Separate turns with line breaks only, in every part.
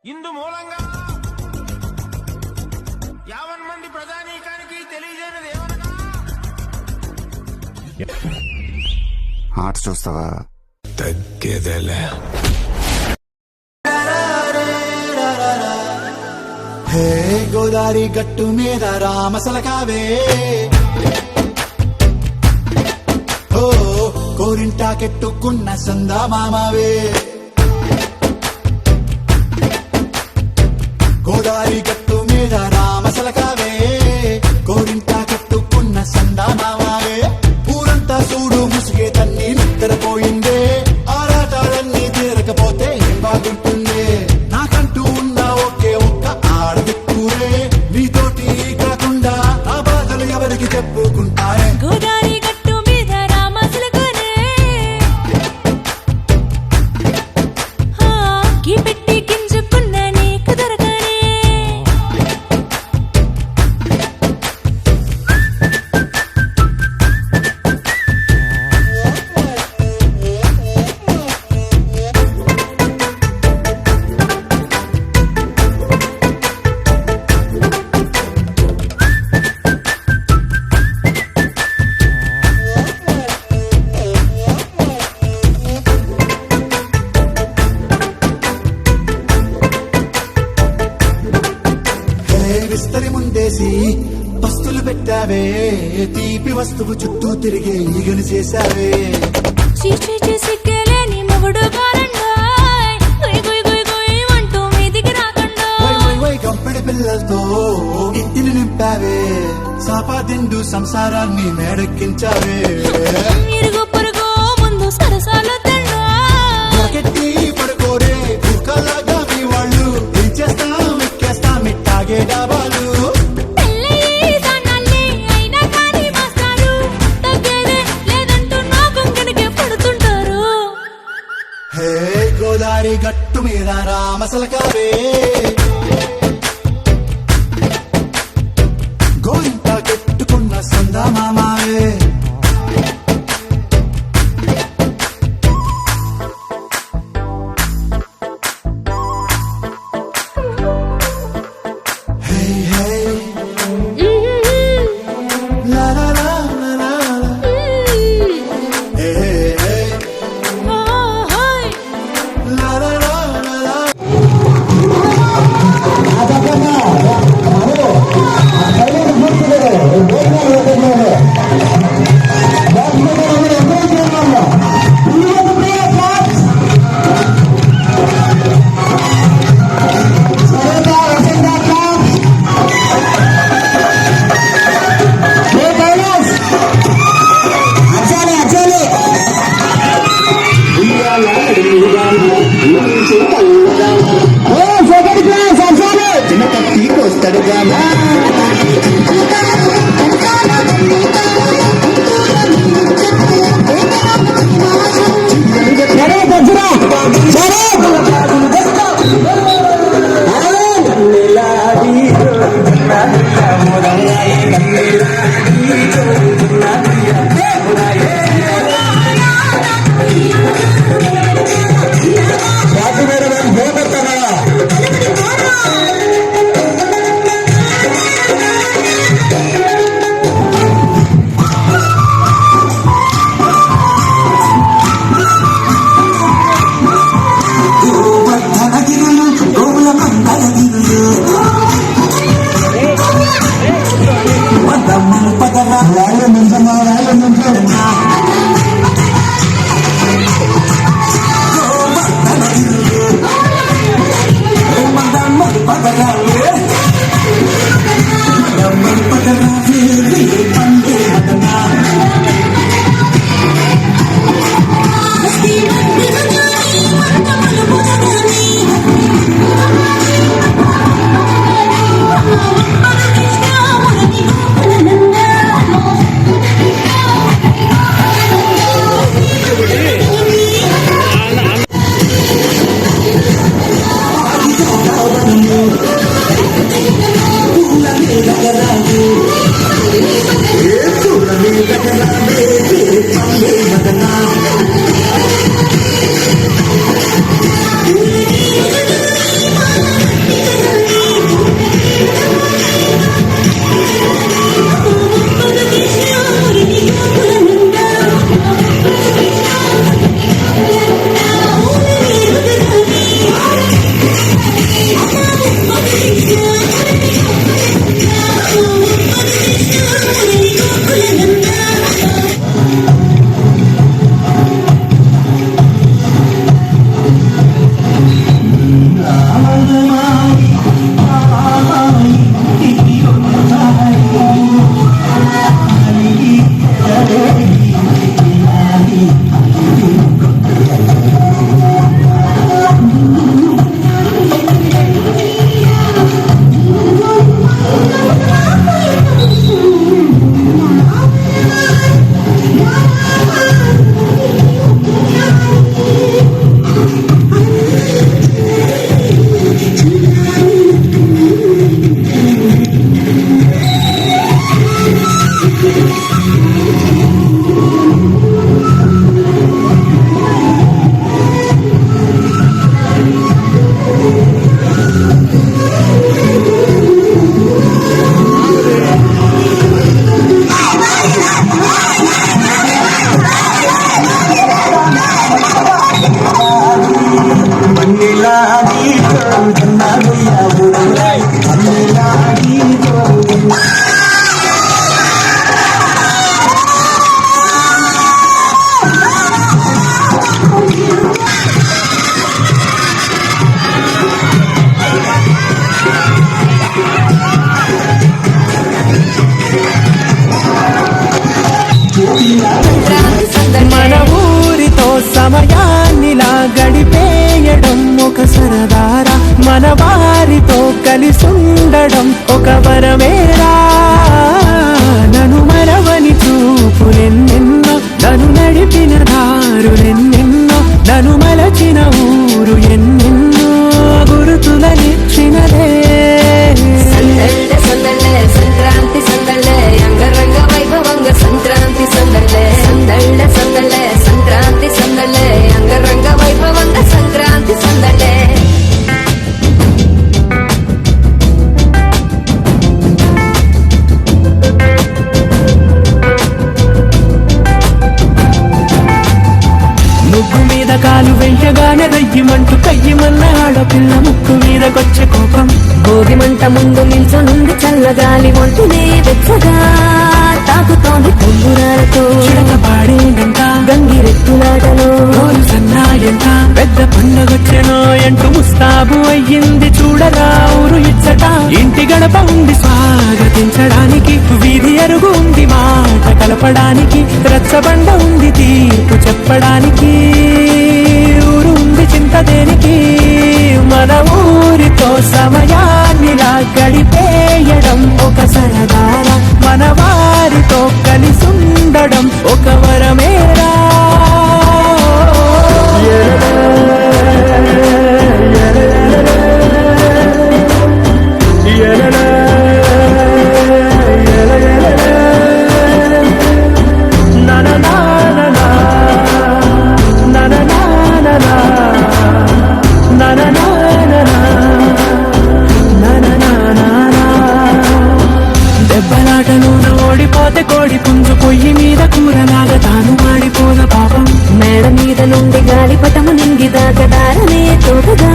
ఇందు మూలంగా 50 మంది ప్రజానీకానికి తెలియజేయనిది ఏమనగా
ఆట చూస్తావా?
తగ్గేదేలే.
హే గోదారి గట్టు మీద రామసలకావే, ఓ కోరింటాకెట్టుకున్న సందా మామావే. గోదారి గట్టు మీద రామసలకావే, కోరింటాకెట్టుకున్న సందా మామావే. ఊరంతా చూడు ముసిగే తన్ని నిద్రపోయిందే, ఆరాటాలన్నీ తీరకపోతే ఏం బాగుంటుందే. నాకంటూ ఉన్న ఒకే ఒక్క ఆడదిక్కురే, నీతోటి కాకుండా నా బాధలు ఎవరికి చెప్పుకుంటారే.
గోదారి గట్టు మీద రామసలకానే, కి పెట్టి గింజుకున్న నీకు దొరకనే.
విస్తరి ముందేసి పస్తులు పెట్టావే, తీపి వస్తువు చుట్టూ తిరిగే ఈగలు చేశావే.
చీచి చేసి కేలేని మొగుడు కారండాయ్, గుయ్ గుయ్ గుయ్ గుయ్ అంటూ మీదికి రాకండాయ్.
వై వై వై గంపెడి పిల్లలతో ఇంటిని నింపావే, సాపాదిండు సంసారాన్ని మేడెక్కించావే.
ఇరుగు పొరుగు ముందు సరసాలు తండాయ్,
పొరకెట్టి పడుకోరే కుక్కలాగా మీ వాళ్ళు, ఏం చేస్తాం ఎక్కేస్తాం ఇట్టాగే డాబాలు.
పెళ్ళయి దానాల్ని అయినా కానీ మాస్తారు, తగ్గేదే లేదంటూ నా కొంగనికే పడుతుంటారు.
హే గోదారి గట్టు మీద రామసలకావే, గోరింట కట్టుకున్న సందా మామావే. హే హే లా లా లా లా లా లా. హే హే హే లా లా లా లా లా. పద
మన ఊరితో సమయాన్నిలా గడిపేయడం ఒక సరదారా, మన వారితో కలిసుండడం ఒక వరమేరా. నన్ను మరవని చూపులెన్నెన్నో, నన్ను నడిపిన దారులెన్నెన్నో, నన్ను మలచిన ఊరు ఎన్నెన్నో గురుతులనిచ్చినదే.
సంక్రాంతి సందళ్ళే అంగరంగ వైభవంగ సంక్రాంతి సందళ్ళే సందళ్ళ సందళ్ళే సంక్రాంతి సందళ్ళే అంగరంగ వైభవంగ సంక్రాంతి సందళ్ళే.
ముగ్గు మీద కాలు వెయ్యగానే రయ్యమంటూ కయ్యమన్న ఆడపిల్ల ముక్కు మీదకొచ్చే కోపం.
భోగి మంట ముందు నిల్చొనుంది చల్లగాలి ఒంటినే వెచ్చగా తాకుతోంది తుంగురాలతో
చిడక పాడేనంట
గంగిరెత్తులాటలో
రోజు సన్నాయంట పెద్ద పండగొచ్చెనో ఎంటూ ముస్తాబు అయ్యింది చూడరా ఊరు ఇచ్చట. ఇంటి గడప ఉంది స్వాగతించడానికి, వీధి అరుగు ఉంది మాట కలపడానికి, రచ్చబండ ఉంది తీర్పు చెప్పడానికి, ఊరు ఉంది చింత దేనికి. మన ఊరితో సమయాన్నిలా గడిపేయడం ఒక సరదారా, మన వారితో కలిసుండడం ఒక వరమేరా. దెబ్బలాటలోన ఓడిపోతే కోడి పుంజు పొయ్యి మీద కూరలాగా తాను మాడిపోద పాపం.
మేడ మీద నుండి గాలిపటము నింగి దాకదారనే తోటగా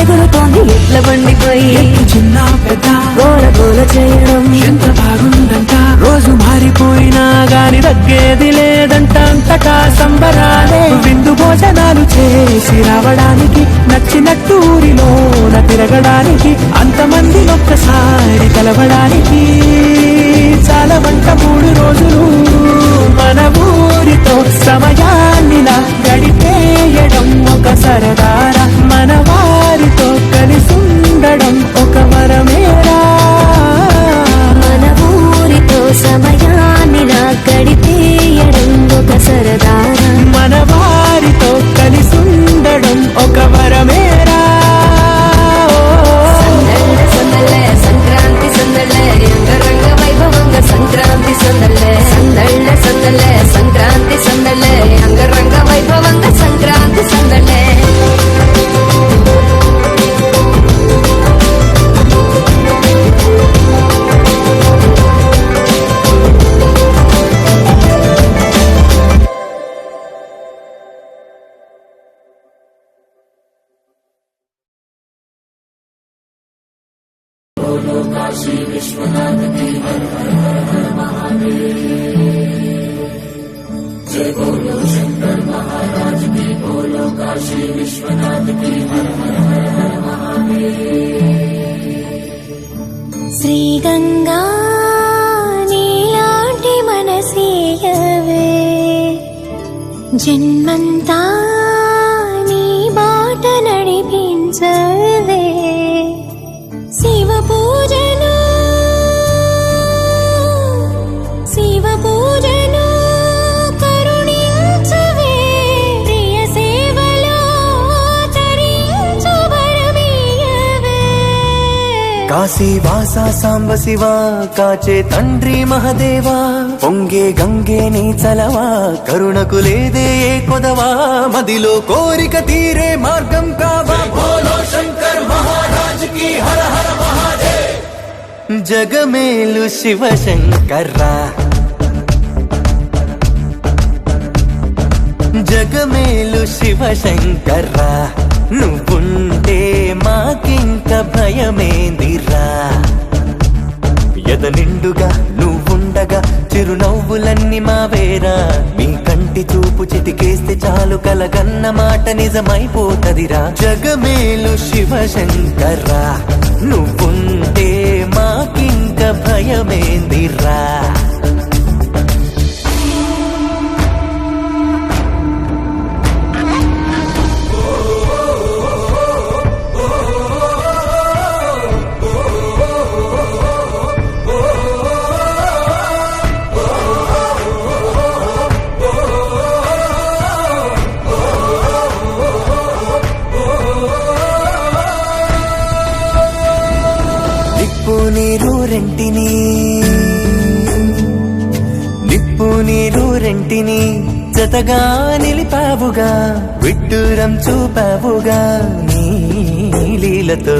ఎగురుతోంది ఎట్ల బండిపోయి
చిన్న పెద్ద
గోల గోల చేయడం
ఎంత బాగుందంట. రోజు మారిపోయినా గాని తగ్గేది లేదంట, అంతటా సంబరాలే. విందు భోజనాలు చేసి రావడానికి, నచ్చినట్టు ఊరిలోన తిరగడానికి, అంతమంది ఒక్కసారి కలవడానికి చాలా వంట 3 రోజులు. మన ఊరితో సమయాన్నిలా గడిపేయడం ఒక సరదారా, మన వారితో కలిసుండడం ఒక వరమేరా.
మన ఊరితో సమయాన్నిలా గడిపేయడం ఒక సరదారా,
మన వారితో కలిసుండడం ఒక వరమేరా.
సందళ్ళ సందళ్ళే సంక్రాంతి సందళ్ళే అంగరంగ వైభవంగ సంక్రాంతి సందళ్ళే సందళ్ళ సందళ్ళే సంక్రాంతి సందళ్ళే అంగరంగ వైభవంగ సంక్రాంతి సందళ్ళే.
काशी विश्वनाथ की हर हर हर हर महादेव।
శ్రీగంగా నీలాంటి మనసీయవే జన్మంతా నీ బాట నడిపించవే శివ పూజను కరుణించవే ప్రియ సేవలో తరించు వరమీయవే
కాశీ వాస సాంబ శివ కాచే తండ్రి మహదేవా పొంగే గంగే నీ చలవా కరుణకు లేదే ఏ కొదవా మదిలో కోరిక తీరే మార్గం కావా బోలో శంకర్ మహారాజ్ కి హర హర మహాదేవ్ జగమేలు శివ శంకర్రా జగమేలు శివ శంకర్రా నువ్వుంటే మాకింక భయమేందిరా ఎద నిండుగా నువ్వుండగా చిరునవ్వులన్నీ మావేరా మీ కంటి చూపు చిటికేస్తే చాలు కలగన్న మాట నిజమైపోతదిరా జగమేలు శివ శంకర్రా నువ్వుంటే మాకింక భయమేందిరా నిప్పు నీరు రెంటిని జతగా నిలిపావుగా విడ్డూరం చూపావుగా నీ లీలతో